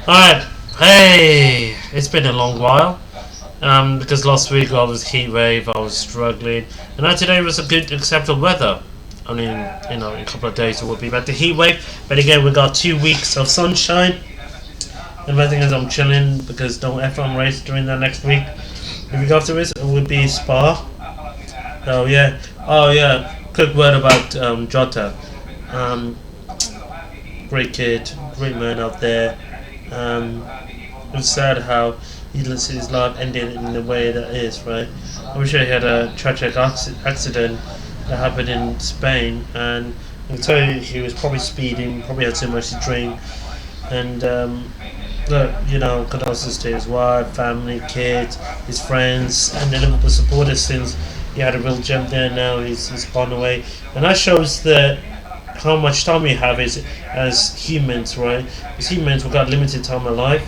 Alright, hey, it's been a long while. Because last week I was heat wave, I was struggling, and now today was a good, acceptable weather. I mean, in a couple of days it will be back to heat wave. But again, we got 2 weeks of sunshine, and the thing is, I'm chilling because no F1 race during the neek week. The week after it would be Spa. Oh yeah. Quick word about Jota. Um, Great kid, great man out there. It was sad how he lets his life ended in the way that is, right? I wish he had a tragic accident that happened in Spain, and I can tell you he was probably speeding, probably had too much to drink, and look, condolences to his wife, family, kids, his friends, and the Liverpool supporters since he had a real gem there. Now he's gone away, and that shows that how much time we have is as humans, right? As humans, we've got limited time of life.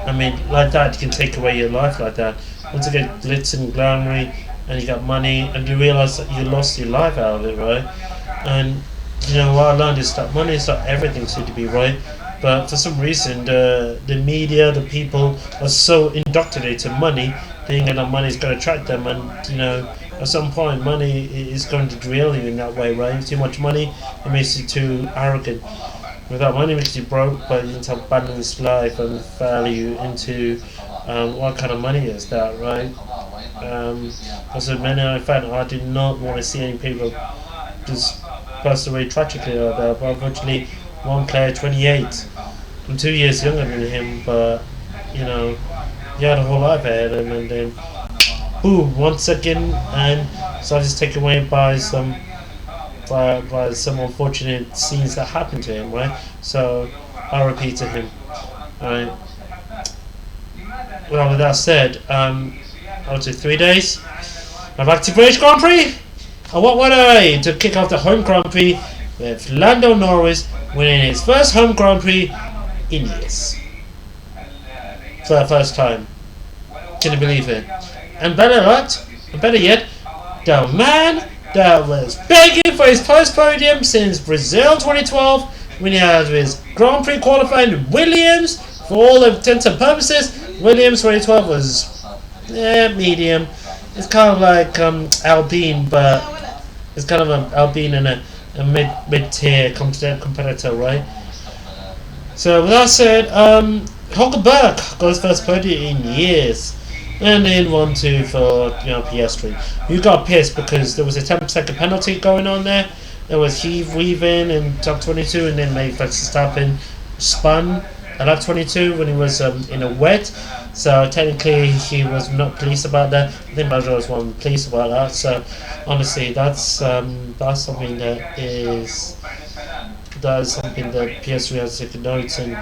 I mean, like that, you can take away your life like that. Once you get glitz and glamoury, and you got money, and you realise that you lost your life out of it, right? And what I learned is that money is not everything seems to be, right? But for some reason, the media, the people are so indoctrinated to money, thinking that money is going to attract them, and at some point, money is going to drill you in that way, right? Too much money, it makes you too arrogant. Without money, it makes you broke, but you need to have balanced life and value into what kind of money is that, right? As a man, in fact, I did not want to see any people just pass away tragically like that. But unfortunately, one player, 28, I'm 2 years younger than him, but he had a whole life ahead of him, and then boom, 1 second, and so I was taken away by some unfortunate scenes that happened to him, right? So I'll repeat to him. Alright. Well, with that said, I took 3 days. I'm back to British Grand Prix. And what were I to kick off the home Grand Prix with Lando Norris winning his first home Grand Prix in years. For the first time. Can you believe it? And better yet, the man that was begging for his first podium since Brazil 2012, when he had his Grand Prix qualifying Williams. For all intents and purposes, Williams 2012 was medium. It's kind of like Alpine, but it's kind of an Alpine and a mid-tier competitor, right? So with that said, Hulkenberg got his first podium in years. And then 1-2 for PS3. You got pissed because there was a 10-second penalty going on there. There was heave weaving in top 22, and then Max Verstappen spun at lap 22 when he was in a wet. So technically he was not pleased about that. I think Bajor was one pleased about that. So honestly, that's something that's something that PS3 has to take notes and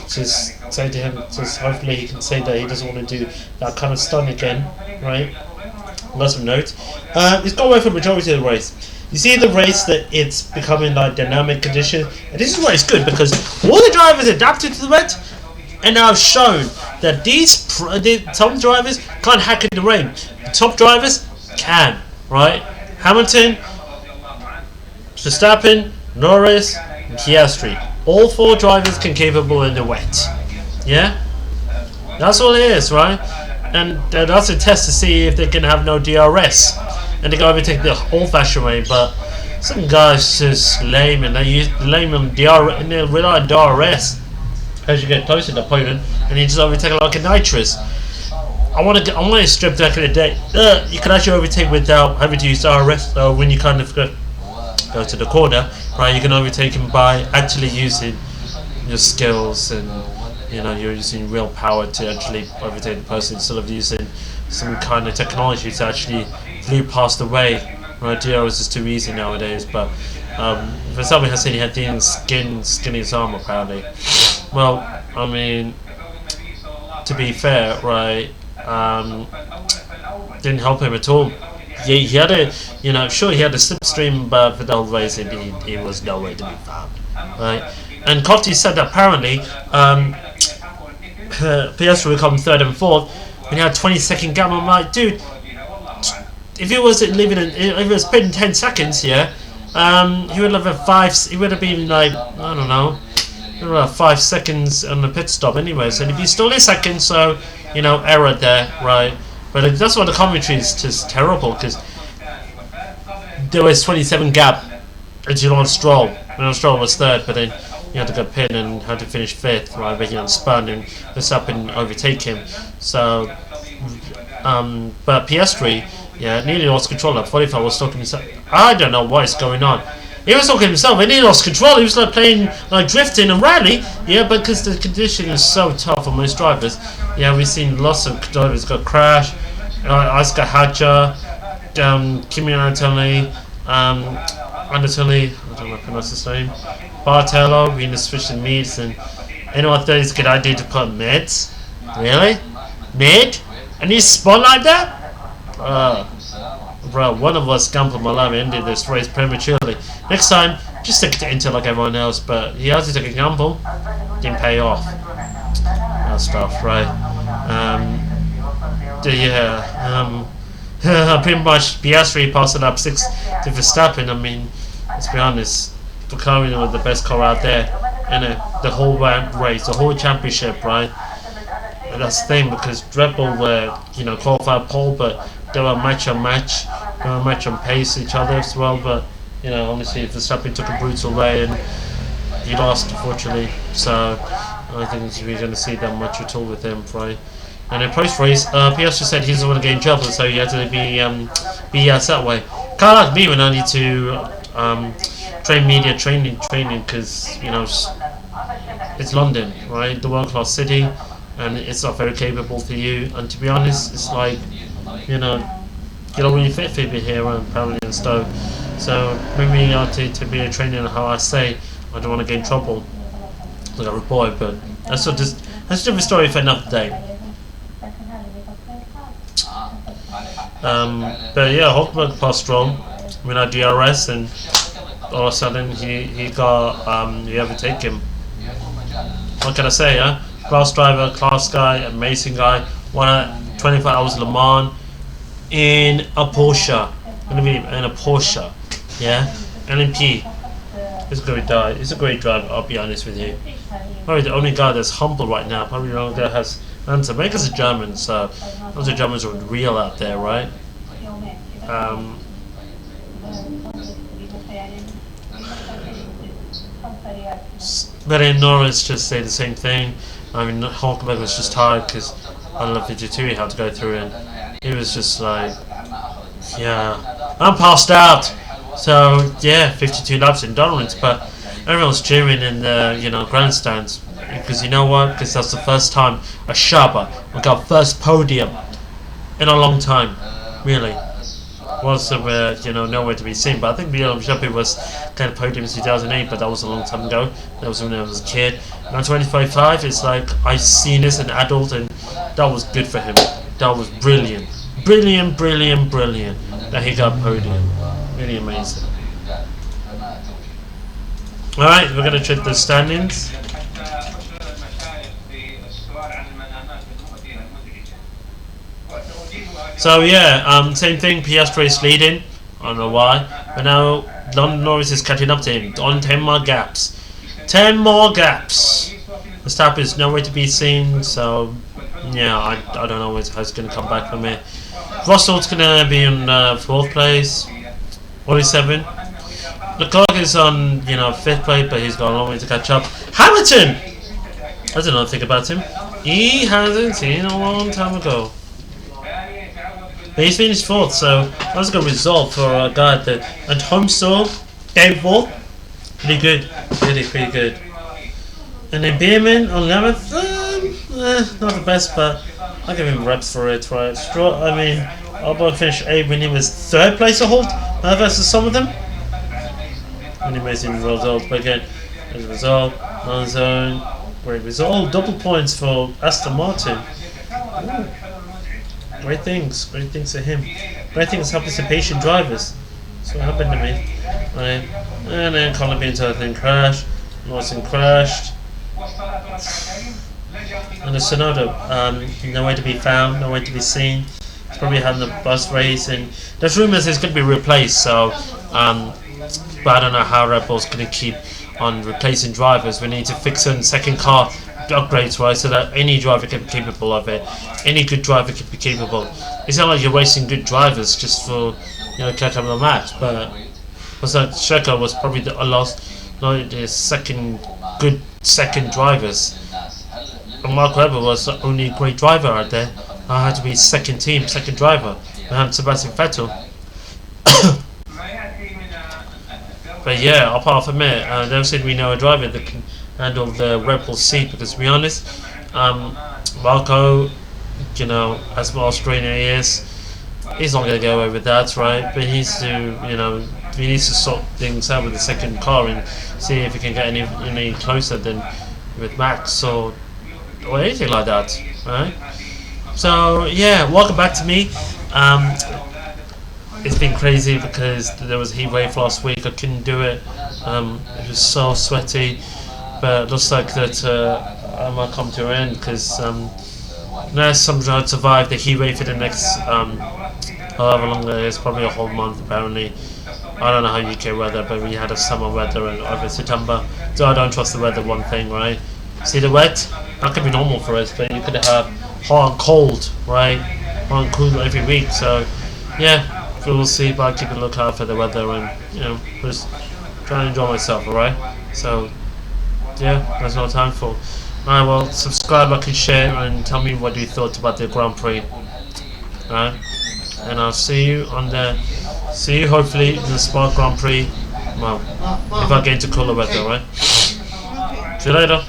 just say to him, just hopefully he can say that he doesn't want to do that kind of stunt again, right? Got some notes. He's got away from the majority of the race. You see the race that it's becoming like dynamic condition, and this is why it's good because all the drivers adapted to the wet, and now have shown that the top drivers can't hack in the rain. The top drivers can, right? Hamilton, Verstappen, Norris, and Piastri. All 4 drivers can capable in the wet. Yeah? That's all it is, right? And that's a test to see if they can have no DRS. And they can overtake the old-fashioned way, but some guys just lame, and they rely on DRS as you get closer to the opponent, and you just overtake like a nitrous. I want to strip back in the day. You can actually overtake without having to use DRS. So when you kind of go to the corner, right, you can overtake him by actually using your skills, and you're using real power to actually overtake the person instead of using some kind of technology to actually flew past the way. Right, DRS is too easy nowadays, but for someone has said he had thin skin his arm apparently. Well, I mean, to be fair, right, didn't help him at all. He had a, sure he had a slipstream, but for the whole race he was nowhere to be found, right? And Cotti said that apparently PS would come 3rd and 4th when he had 20-second gap. I'm like, dude, if he was spending 10 seconds, yeah, he would have had 5. He would have been like, I don't know, there are 5 seconds on the pit stop anyways, and if he's still in second, so error there, right? But that's why the commentary is just terrible, because there was 27 gap until on Stroll. When Stroll was third, but then he had to go pin and had to finish fifth, right? Making on spun and Verstappen overtake him. So, but PS3, nearly lost control. At 45 was talking himself. I don't know what is going on. He was talking himself, and he lost control. He was like playing, like drifting and rally. Yeah, but because the condition is so tough for most drivers. Yeah, we've seen lots of drivers got crash. Oscar Hadja, Kimi Anatoly, I don't know how to pronounce his name. Bartello, we need to switch the mids, and anyone thought it's a good idea to put mids? Really? Mid? And he spun like that? Bro, one of us gambled my life and ended this race prematurely. Next time, just stick to Inter like everyone else, but he had to take a gamble. Didn't pay off. That stuff, right? Pretty much Piastri passed it up 6 to Verstappen. I mean, let's be honest, McLaren were the best car out there, and the whole race, the whole championship, right? And that's the thing, because Red Bull were, qualified pole, but they were match on match, they were match on pace each other as well. But honestly, Verstappen took a brutal way and he lost, unfortunately. So I think we're going to see that much at all with him, right? And in post-race, Piastri said he doesn't want to get in trouble, so he had to be that way. Kind of like me when I need to train media training, because it's London, right? The world-class city, and it's not very capable for you. And to be honest, it's like you don't really fit for me here apparently and stuff. So maybe I need to be a training how I say I don't want to get in trouble like a report, but that's a different story for another day. But yeah, Hulkenberg passed Stroll, DRS, and all of a sudden he overtake him. What can I say, Class driver, class guy, amazing guy, won at 24 Hours Le Mans in a Porsche. In a Porsche, yeah? LMP. He's a great driver, I'll be honest with you. Probably the only guy that's humble right now, probably the only guy that has answer. America's a German, so those are Germans are real out there, right? But then Norris just say the same thing. I mean, Hulkenberg was just tired because I don't know if he had to go through, and he was just like, yeah, I'm passed out. So yeah, 52 laps in Donald's, but everyone's cheering in the grandstands, because you know what? Because that's the first time a Shaba got first podium in a long time, really. Was nowhere to be seen, but I think Shelby was kind of podium in 2008, but that was a long time ago. That was when I was a kid. Now 25-5, it's like I've seen this as an adult, and that was good for him. That was brilliant that he got podium. Really amazing. All right, we're gonna check the standings. So yeah, same thing. Piastri is leading. I don't know why, but now London Norris is catching up to him on 10 more gaps. 10 more gaps. Verstappen is nowhere to be seen. So yeah, I don't know how it's going to come back from it. Russell's going to be in 4th place, 47. Leclerc is on 5th place, but he's got a long way to catch up. Hamilton. I don't know think about him. He hasn't seen a long time ago. But he's finished 4th, so that was a good result for a guy that at home store, game 4, pretty good, really pretty good. And then Bierman on 11th, not the best, but I'll give him reps for it, right? Albon finished 8th when he was 3rd place to hold versus some of them. And amazing result, but again, as a result, non-zone, great result, double points for Aston Martin. Ooh. Great things for him. Great things helping some patient drivers. That's what happened to me. Right. And then Colin Beans then crashed. Lawson crashed. And the Sonoda, nowhere to be found, nowhere to be seen. He's probably having the bus race, and there's rumours it's going to be replaced. So, but I don't know how Red Bull's going to keep on replacing drivers. We need to fix certain second car upgrades, right, so that any driver can be capable of it. Any good driver can be capable. It's not like you're wasting good drivers just for catch up on the match. But was that Checo was probably the second good second drivers. And Mark Webber was the only great driver out there. I had to be second team, second driver. And Sebastian Vettel. But yeah, apart from it, never seen we know a driver that can handle the Red Bull seat. Because to be honest, Marco, as Australian he is, he's not going to go away with that, right? But he needs to sort things out with the second car and see if he can get any closer than with Max or anything like that, right? So yeah, welcome back to me. It's been crazy because there was a heat wave last week. I couldn't do it. It was so sweaty, but it looks like that I might come to an end because unless somehow survive the heat wave for the next however long it is, probably a whole month apparently. I don't know how UK weather, but we had a summer weather over September, so I don't trust the weather. One thing, right? See the wet? That could be normal for us, but you could have hot and cold, right? Hot and cool every week. So yeah. We'll see, but I keep a lookout for the weather and just try and enjoy myself, alright? So yeah, that's what time for. Alright, well, subscribe, like and share, and tell me what you thought about the Grand Prix. Alright? And I'll see you hopefully in the Spa Grand Prix. Well, if I get into cooler weather, alright? See you later.